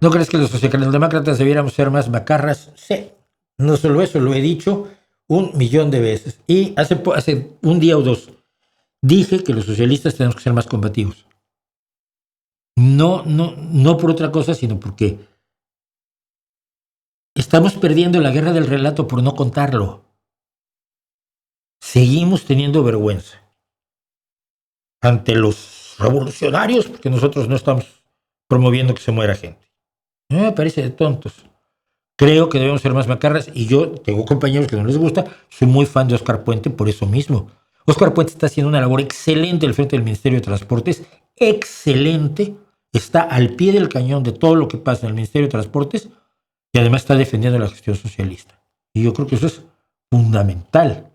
¿No crees que los socialdemócratas debiéramos ser más macarras? Sí. No solo eso, lo he dicho 1,000,000 de veces. Y hace un día o dos dije que los socialistas tenemos que ser más combativos. No por otra cosa, sino porque estamos perdiendo la guerra del relato por no contarlo. Seguimos teniendo vergüenza ante los revolucionarios, porque nosotros no estamos promoviendo que se muera gente. Me parece de tontos. Creo que debemos ser más macarras y yo tengo compañeros que no les gusta. Soy muy fan de Óscar Puente por eso mismo. Óscar Puente está haciendo una labor excelente al frente del Ministerio de Transportes. Excelente. Está al pie del cañón de todo lo que pasa en el Ministerio de Transportes y además está defendiendo la gestión socialista. Y yo creo que eso es fundamental.